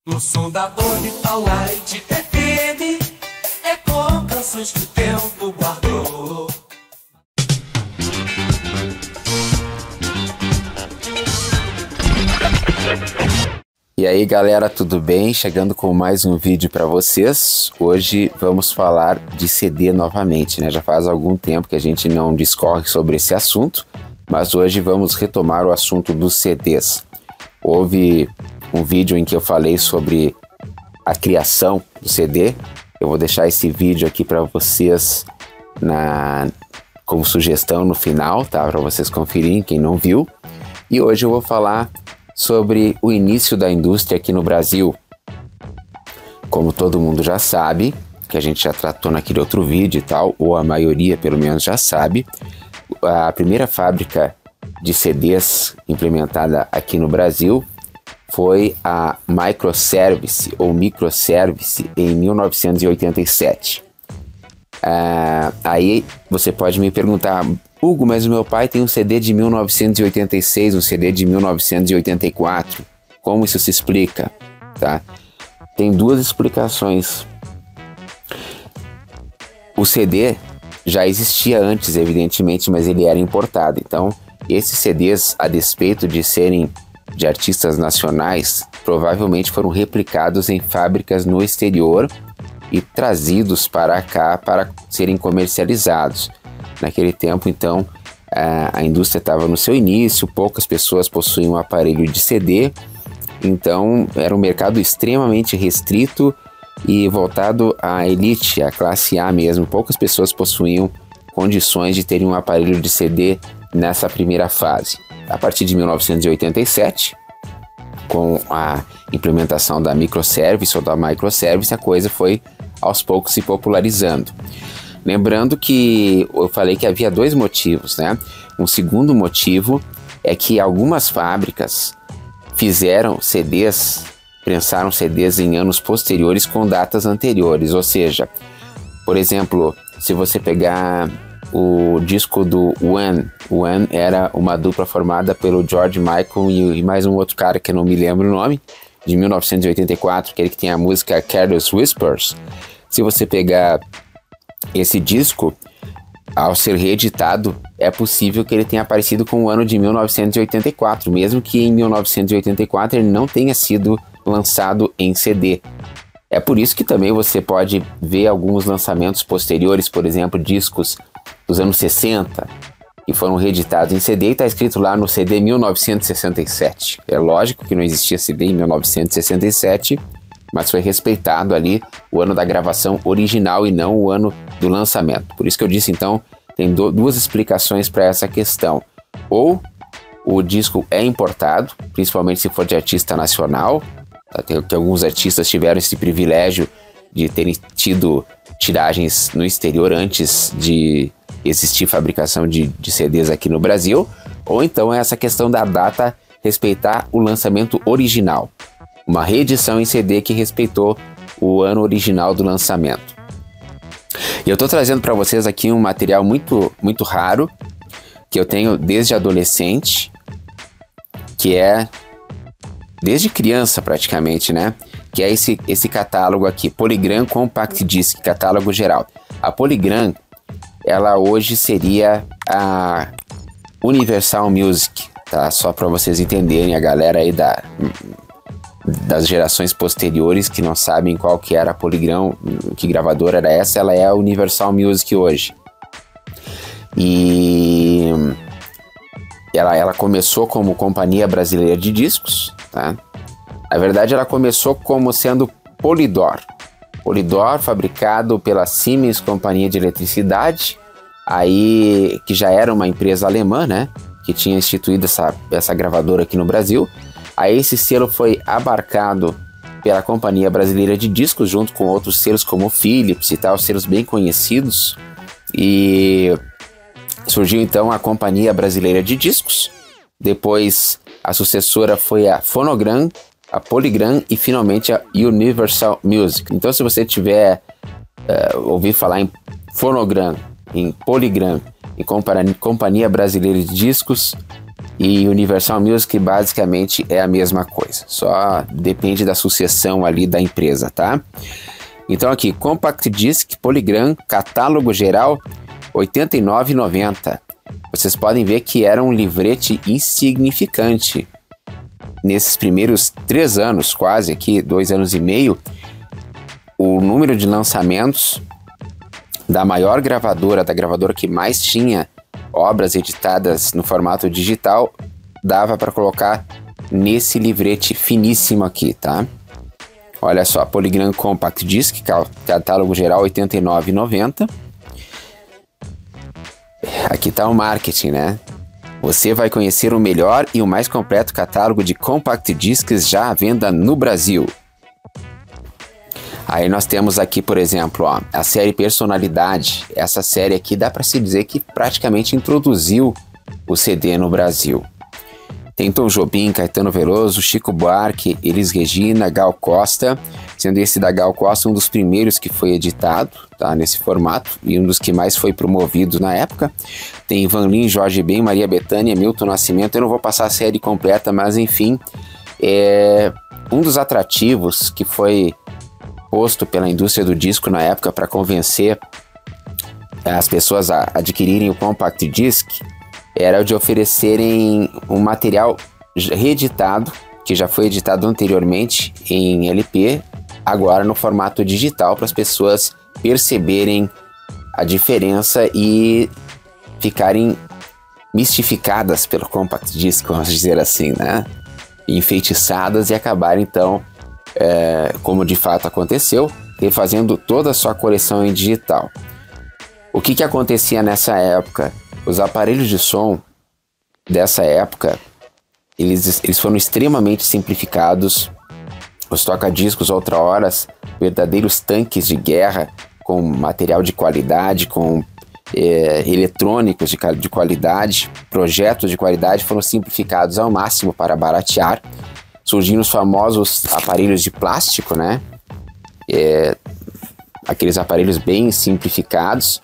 No som da Orbital Light FM, é com canções que o tempo guardou. E aí galera, tudo bem? Chegando com mais um vídeo para vocês. Hoje vamos falar de CD novamente, né? Já faz algum tempo que a gente não discorre sobre esse assunto, mas hoje vamos retomar o assunto dos CDs. Houve um vídeo em que eu falei sobre a criação do CD. Eu vou deixar esse vídeo aqui para vocês como sugestão no final, tá? Para vocês conferirem, quem não viu. E hoje eu vou falar sobre o início da indústria aqui no Brasil. Como todo mundo já sabe, que a gente já tratou naquele outro vídeo e tal, ou a maioria pelo menos já sabe, a primeira fábrica de CDs implementada aqui no Brasil foi a Microservice ou Microservice em 1987. Aí você pode me perguntar: Hugo, mas o meu pai tem um CD de 1986, um CD de 1984. Como isso se explica? Tá? Tem duas explicações. O CD já existia antes, evidentemente, mas ele era importado. Então, esses CDs, a despeito de serem de artistas nacionais, provavelmente foram replicados em fábricas no exterior e trazidos para cá para serem comercializados. Naquele tempo, então, a indústria estava no seu início, poucas pessoas possuíam um aparelho de CD, então era um mercado extremamente restrito e voltado à elite, à classe A mesmo. Poucas pessoas possuíam condições de terem um aparelho de CD nessa primeira fase. A partir de 1987, com a implementação da microservice ou da microservice, a coisa foi aos poucos se popularizando. Lembrando que eu falei que havia dois motivos, né? Um segundo motivo é que algumas fábricas fizeram CDs, prensaram CDs em anos posteriores com datas anteriores. Ou seja, por exemplo, se você pegar o disco do Wham era uma dupla formada pelo George Michael e mais um outro cara que eu não me lembro o nome, de 1984, aquele que tem a música Careless Whispers. Se você pegar esse disco, ao ser reeditado, é possível que ele tenha aparecido com o ano de 1984, mesmo que em 1984 ele não tenha sido lançado em CD. É por isso que também você pode ver alguns lançamentos posteriores, por exemplo, discos dos anos 60, que foram reeditados em CD e está escrito lá no CD 1967. É lógico que não existia CD em 1967, mas foi respeitado ali o ano da gravação original e não o ano do lançamento. Por isso que eu disse, então, tem duas explicações para essa questão. Ou o disco é importado, principalmente se for de artista nacional. Tem alguns artistas tiveram esse privilégio de terem tido tiragens no exterior antes de existir fabricação de CDs aqui no Brasil. Ou então é essa questão da data respeitar o lançamento original. Uma reedição em CD que respeitou o ano original do lançamento. E eu estou trazendo para vocês aqui um material muito, muito raro, que eu tenho desde adolescente, que é desde criança praticamente, né? Que é esse catálogo aqui, Polygram Compact Disc, catálogo geral. A Polygram, ela hoje seria a Universal Music, tá? Só para vocês entenderem, a galera aí das gerações posteriores que não sabem qual que era a Polygram, que gravadora era essa, ela é a Universal Music hoje. E ela começou como Companhia Brasileira de Discos, tá? Na verdade, ela começou como sendo Polydor. Polydor, fabricado pela Siemens Companhia de Eletricidade, aí, que já era uma empresa alemã, né? Que tinha instituído essa gravadora aqui no Brasil. Aí esse selo foi abarcado pela Companhia Brasileira de Discos, junto com outros selos como Philips e tal, selos bem conhecidos. E surgiu então a Companhia Brasileira de Discos. Depois a sucessora foi a Phonogram, a Polygram e finalmente a Universal Music. Então, se você tiver ouvir falar em Phonogram, em Polygram e Companhia Brasileira de Discos, e Universal Music basicamente é a mesma coisa, só depende da sucessão ali da empresa, tá? Então aqui, Compact Disc, Polygram, catálogo geral, R$ 89,90. Vocês podem ver que era um livrete insignificante. Nesses primeiros 3 anos, quase aqui, 2 anos e meio, o número de lançamentos da maior gravadora, da gravadora que mais tinha obras editadas no formato digital, dava para colocar nesse livrete finíssimo aqui, tá? Olha só, Polygram Compact Disc, catálogo geral R$ 89,90. Aqui tá o marketing, né? Você vai conhecer o melhor e o mais completo catálogo de Compact Discs já à venda no Brasil. Aí nós temos aqui, por exemplo, ó, a série Personalidade. Essa série aqui dá para se dizer que praticamente introduziu o CD no Brasil. Tem Tom Jobim, Caetano Veloso, Chico Buarque, Elis Regina, Gal Costa, sendo esse da Gal Costa um dos primeiros que foi editado, tá, nesse formato, e um dos que mais foi promovido na época. Tem Ivan Lins, Jorge Ben, Maria Bethânia, Milton Nascimento. Eu não vou passar a série completa, mas enfim, um dos atrativos que foi posto pela indústria do disco na época para convencer as pessoas a adquirirem o Compact Disc era o de oferecerem um material reeditado, que já foi editado anteriormente em LP, agora no formato digital, para as pessoas perceberem a diferença e ficarem mistificadas pelo Compact Disc, vamos dizer assim, né? Enfeitiçadas e acabarem então, como de fato aconteceu, refazendo toda a sua coleção em digital. O que acontecia nessa época? Os aparelhos de som dessa época, eles foram extremamente simplificados. Os toca-discos outra-horas, verdadeiros tanques de guerra, com material de qualidade, com eletrônicos de qualidade, projetos de qualidade, foram simplificados ao máximo para baratear. Surgiram os famosos aparelhos de plástico, né? Aqueles aparelhos bem simplificados,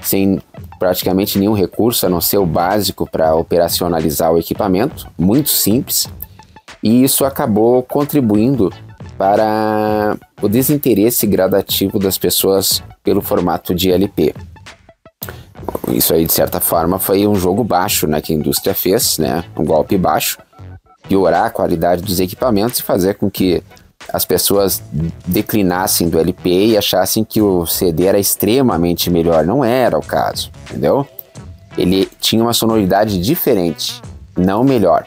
sem praticamente nenhum recurso, a não ser o básico para operacionalizar o equipamento, muito simples, e isso acabou contribuindo para o desinteresse gradativo das pessoas pelo formato de LP. Isso aí, de certa forma, foi um jogo baixo, né, que a indústria fez, né, um golpe baixo, piorar a qualidade dos equipamentos e fazer com que as pessoas declinassem do LP e achassem que o CD era extremamente melhor. Não era o caso, entendeu? Ele tinha uma sonoridade diferente, não melhor.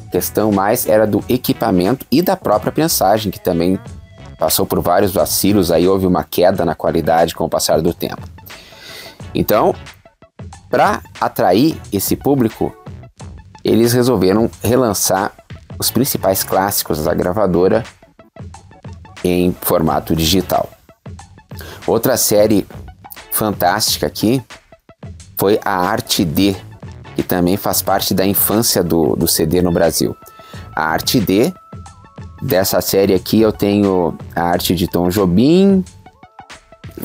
A questão mais era do equipamento e da própria prensagem, que também passou por vários vacilos, aí houve uma queda na qualidade com o passar do tempo. Então, para atrair esse público, eles resolveram relançar os principais clássicos da gravadora em formato digital. Outra série fantástica aqui foi a Arte D, que também faz parte da infância do CD no Brasil. A Arte D, dessa série aqui eu tenho a arte de Tom Jobim,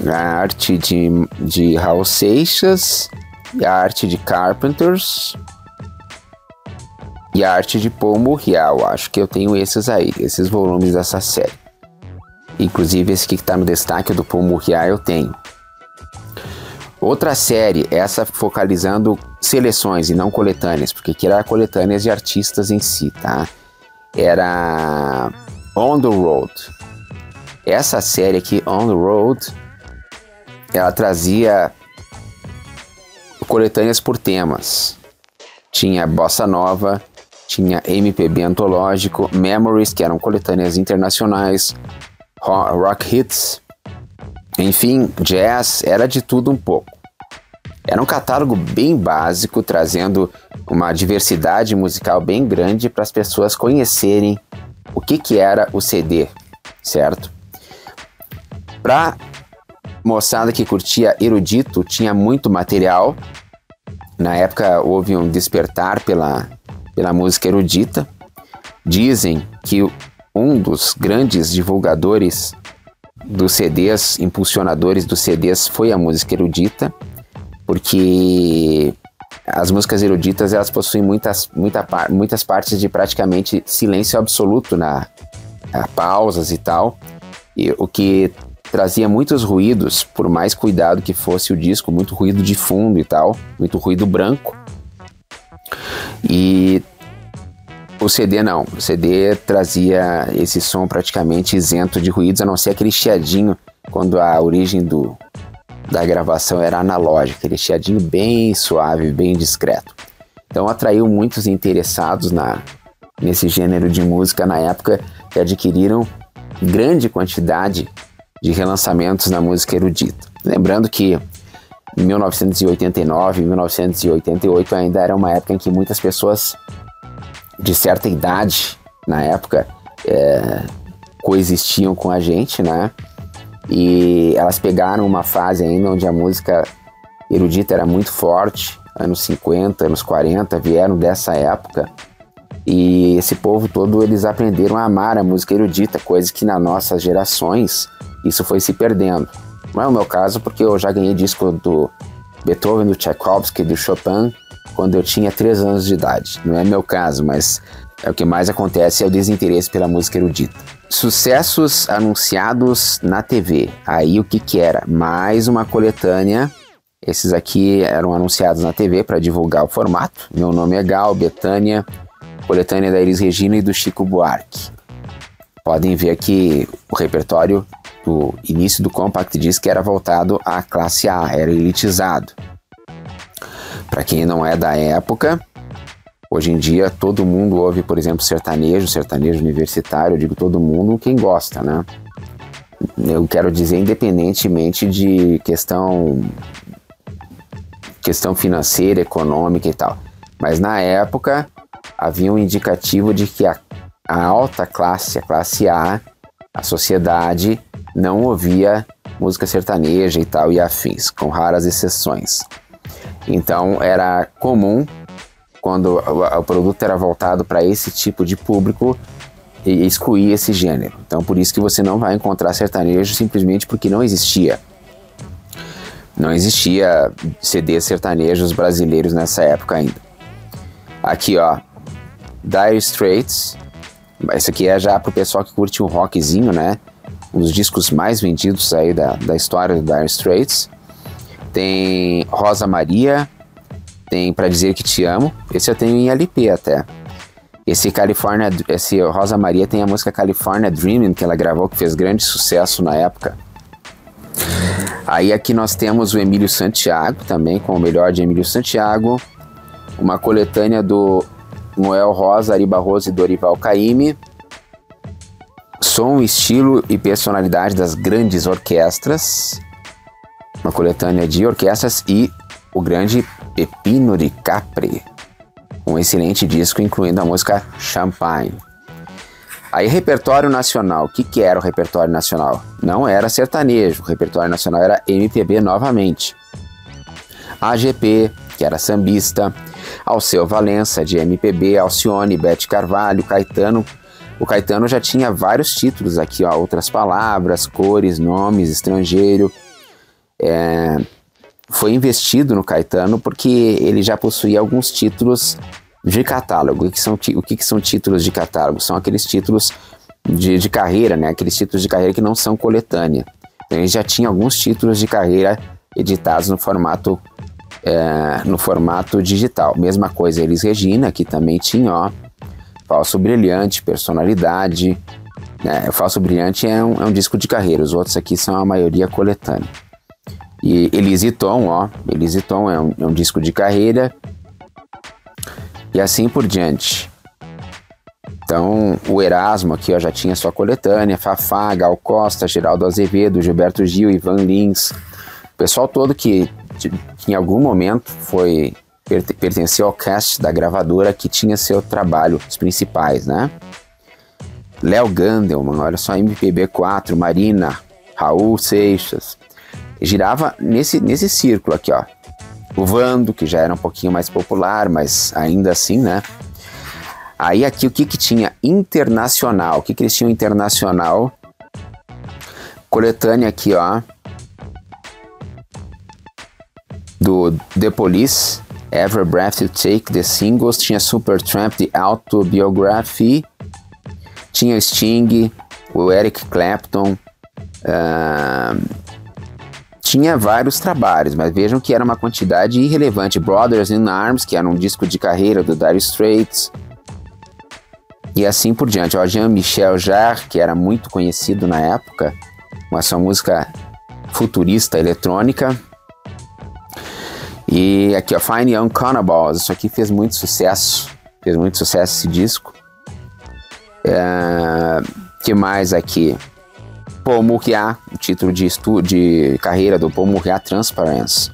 a arte de Raul Seixas, a arte de Carpenters e a arte de Paul Murriel. Acho que eu tenho esses aí, esses volumes dessa série. Inclusive esse aqui que está no destaque do Paul Murriel eu tenho. Outra série, essa focalizando seleções e não coletâneas, porque aqui era coletâneas de artistas em si, tá? Era On the Road. Essa série aqui, On the Road, ela trazia coletâneas por temas. Tinha Bossa Nova, tinha MPB antológico, Memories, que eram coletâneas internacionais, Rock Hits, enfim, Jazz, era de tudo um pouco. Era um catálogo bem básico, trazendo uma diversidade musical bem grande para as pessoas conhecerem o que era o CD, certo? Para moçada que curtia erudito, tinha muito material. Na época houve um despertar pela música erudita. Dizem que um dos grandes divulgadores dos CDs, impulsionadores dos CDs, foi a música erudita, porque as músicas eruditas, elas possuem muitas partes de praticamente silêncio absoluto pausas e tal, e o que trazia muitos ruídos, por mais cuidado que fosse o disco, muito ruído de fundo e tal, muito ruído branco. E o CD não, o CD trazia esse som praticamente isento de ruídos, a não ser aquele chiadinho quando a origem da gravação era analógica, aquele chiadinho bem suave, bem discreto. Então atraiu muitos interessados nesse gênero de música na época, que adquiriram grande quantidade de relançamentos na música erudita. Lembrando que em 1989 e 1988 ainda era uma época em que muitas pessoas de certa idade, na época, coexistiam com a gente, né? E elas pegaram uma fase ainda onde a música erudita era muito forte, anos 50, anos 40, vieram dessa época. E esse povo todo, eles aprenderam a amar a música erudita, coisa que nas nossas gerações isso foi se perdendo. Não é o meu caso, porque eu já ganhei disco do Beethoven, do Tchaikovsky, do Chopin, quando eu tinha 3 anos de idade. Não é meu caso, mas o que mais acontece é o desinteresse pela música erudita. Sucessos anunciados na TV. Aí o que era? Mais uma coletânea. Esses aqui eram anunciados na TV para divulgar o formato. Meu Nome é Gal, Betânia, coletânea da Elis Regina e do Chico Buarque. Podem ver que o repertório do início do Compact Disc era voltado à classe A, era elitizado. Para quem não é da época, hoje em dia todo mundo ouve, por exemplo, sertanejo universitário, eu digo todo mundo, quem gosta, né? Eu quero dizer, independentemente de questão financeira, econômica e tal. Mas na época havia um indicativo de que a alta classe, a classe A, a sociedade, não ouvia música sertaneja e tal e afins, com raras exceções. Então era comum, quando o produto era voltado para esse tipo de público, excluir esse gênero. Então por isso que você não vai encontrar sertanejo, simplesmente porque não existia. Não existia CDs sertanejos brasileiros nessa época ainda. Aqui, ó, Dire Straits. Esse aqui é já pro pessoal que curte um rockzinho, né? Um dos discos mais vendidos aí da história do Dire Straits. Tem Rosa Maria, tem Pra Dizer Que Te Amo. Esse eu tenho em LP até. Esse Rosa Maria tem a música California Dreaming, que ela gravou, que fez grande sucesso na época. Aí aqui nós temos o Emílio Santiago, também com o melhor de Emílio Santiago. Uma coletânea do Noel Rosa, Ari Barroso e Dorival Caymmi. Som, estilo e personalidade das grandes orquestras. Uma coletânea de orquestras e o grande Pepino de Capri. Um excelente disco, incluindo a música Champagne. Aí, repertório nacional. O que era o repertório nacional? Não era sertanejo. O repertório nacional era MPB novamente. AGP, que era sambista. Alceu Valença, de MPB. Alcione, Bete Carvalho, Caetano. O Caetano já tinha vários títulos aqui, ó. Outras Palavras, Cores, Nomes, Estrangeiro. Foi investido no Caetano porque ele já possuía alguns títulos de catálogo. O que são títulos de catálogo? São aqueles títulos de carreira, né? Aqueles títulos de carreira que não são coletânea. Então ele já tinha alguns títulos de carreira editados no formato digital. Mesma coisa Elis Regina, que também tinha, ó, Falso Brilhante, Personalidade. Né? O Falso Brilhante é um disco de carreira, os outros aqui são a maioria coletânea. E Elise Tom, ó, Elise Tom é um disco de carreira. E assim por diante. Então, o Erasmo aqui, ó, já tinha sua coletânea, Fafá, Gal Costa, Geraldo Azevedo, Gilberto Gil, Ivan Lins. O pessoal todo que em algum momento pertenceu ao cast da gravadora que tinha seu trabalho, os principais, né? Léo Gandelman, olha só, MPB4, Marina, Raul Seixas. Girava nesse círculo aqui, ó. O Vando, que já era um pouquinho mais popular, mas ainda assim, né? Aí aqui o que tinha internacional? O que eles tinham internacional? Coletânea aqui, ó. Do The Police, Every Breath You Take, The Singles, tinha Supertramp, The Autobiography, tinha Sting, o Eric Clapton, tinha vários trabalhos, mas vejam que era uma quantidade irrelevante. Brothers in Arms, que era um disco de carreira do Dire Straits, e assim por diante. O Jean-Michel Jarre, que era muito conhecido na época, com a sua música futurista eletrônica. E aqui, ó, Fine Young Cannibals, isso aqui fez muito sucesso esse disco. Que mais aqui? Paul Murriat, o título de carreira do Paul Murriat, Transparence.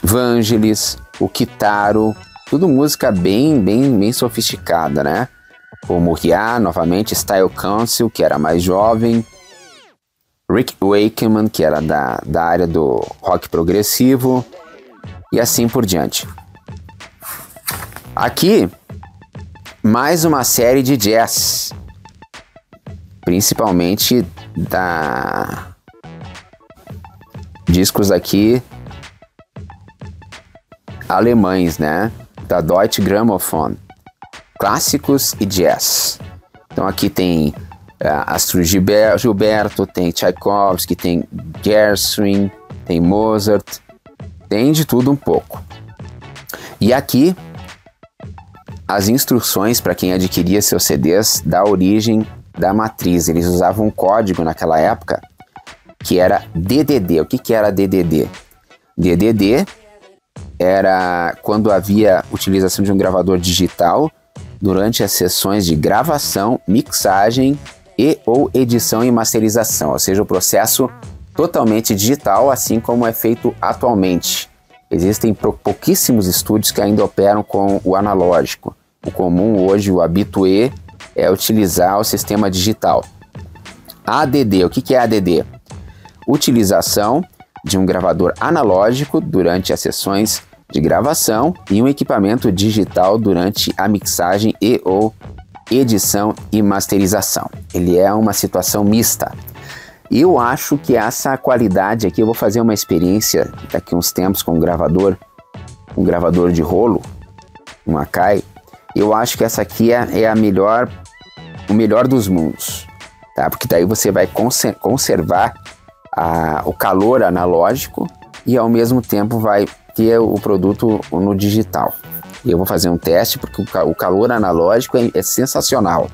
Vangelis, o Kitaro, tudo música bem sofisticada, né? Paul Murriat, novamente, Style Council, que era mais jovem. Rick Wakeman, que era da área do rock progressivo. E assim por diante. Aqui, mais uma série de jazz. Principalmente discos aqui alemães, né? Da Deutsche Grammophon. Clássicos e jazz. Então aqui tem Astrud Gilberto, tem Tchaikovsky, tem Gershwin, tem Mozart, tem de tudo um pouco. E aqui as instruções para quem adquiria seus CDs da origem da matriz. Eles usavam um código naquela época que era DDD. O que era DDD? DDD era quando havia utilização de um gravador digital durante as sessões de gravação, mixagem e ou edição e masterização, ou seja, o processo totalmente digital, assim como é feito atualmente. Existem pouquíssimos estúdios que ainda operam com o analógico. O comum hoje, o habitué, é utilizar o sistema digital. ADD, o que é ADD? Utilização de um gravador analógico durante as sessões de gravação e um equipamento digital durante a mixagem e ou edição e masterização. Ele é uma situação mista. Eu acho que essa qualidade aqui, eu vou fazer uma experiência daqui uns tempos com um gravador de rolo, um Akai. Eu acho que essa aqui é o melhor dos mundos, tá? Porque daí você vai conservar o calor analógico e ao mesmo tempo vai ter o produto no digital. Eu vou fazer um teste porque o calor analógico é sensacional.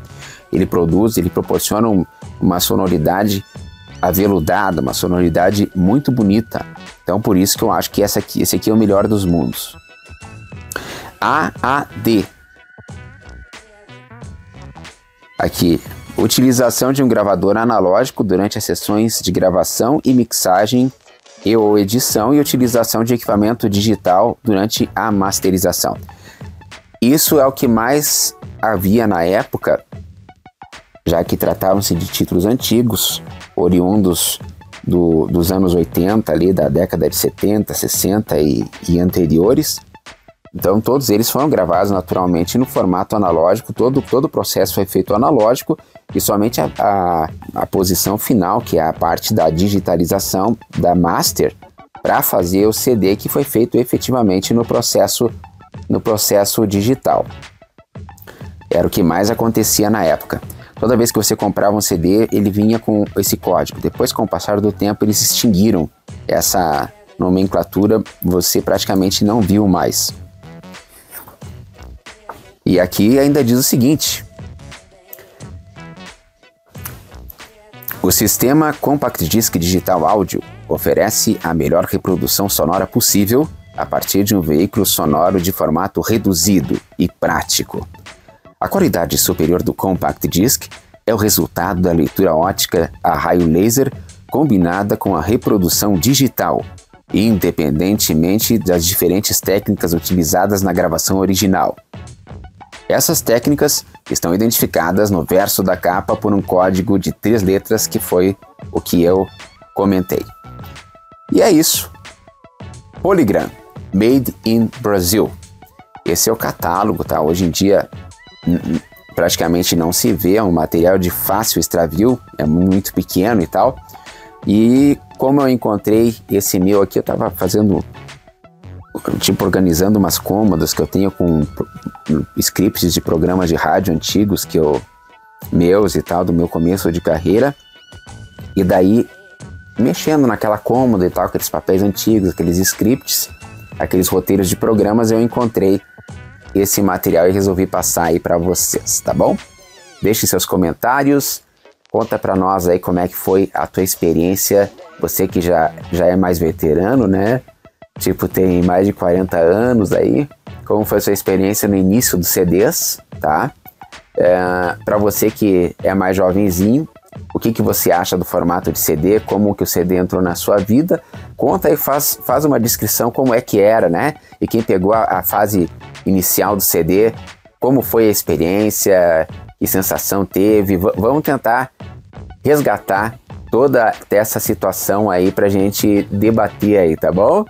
Ele proporciona uma sonoridade aveludada, uma sonoridade muito bonita. Então por isso que eu acho que esse aqui é o melhor dos mundos. AAD. Aqui, utilização de um gravador analógico durante as sessões de gravação e mixagem e ou edição e utilização de equipamento digital durante a masterização. Isso é o que mais havia na época, já que tratavam-se de títulos antigos, oriundos dos anos 80, ali da década de 70, 60 e anteriores. Então todos eles foram gravados naturalmente no formato analógico, todo o processo foi feito analógico e somente a posição final, que é a parte da digitalização da master, para fazer o CD, que foi feito efetivamente no processo digital. Era o que mais acontecia na época. Toda vez que você comprava um CD, ele vinha com esse código. Depois, com o passar do tempo, eles extinguiram essa nomenclatura, você praticamente não viu mais. E aqui ainda diz o seguinte: o sistema Compact Disc Digital Audio oferece a melhor reprodução sonora possível a partir de um veículo sonoro de formato reduzido e prático. A qualidade superior do Compact Disc é o resultado da leitura óptica a raio laser combinada com a reprodução digital, independentemente das diferentes técnicas utilizadas na gravação original. Essas técnicas estão identificadas no verso da capa por um código de 3 letras, que foi o que eu comentei. E é isso. Polygram, Made in Brazil. Esse é o catálogo, tá? Hoje em dia praticamente não se vê, é um material de fácil extravio, é muito pequeno e tal. E como eu encontrei esse meu aqui, eu estava fazendo tipo, organizando umas cômodas que eu tenho com scripts de programas de rádio antigos meus e tal, do meu começo de carreira. E daí, mexendo naquela cômoda e tal, aqueles papéis antigos, aqueles scripts, aqueles roteiros de programas, eu encontrei esse material e resolvi passar aí para vocês, tá bom? Deixe seus comentários, conta para nós aí como é que foi a tua experiência, você que já é mais veterano, né? Tipo, tem mais de 40 anos aí, como foi a sua experiência no início dos CDs, tá? Para você que é mais jovenzinho, o que você acha do formato de CD, como que o CD entrou na sua vida, conta e faz uma descrição como é que era, né? E quem pegou a fase inicial do CD, como foi a experiência, que sensação teve, vamos tentar resgatar toda essa situação aí pra gente debater aí, tá bom?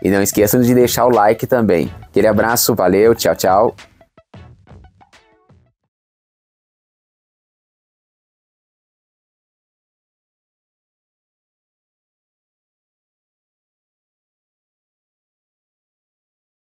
E não esqueçam de deixar o like também. Aquele abraço, valeu, tchau, tchau.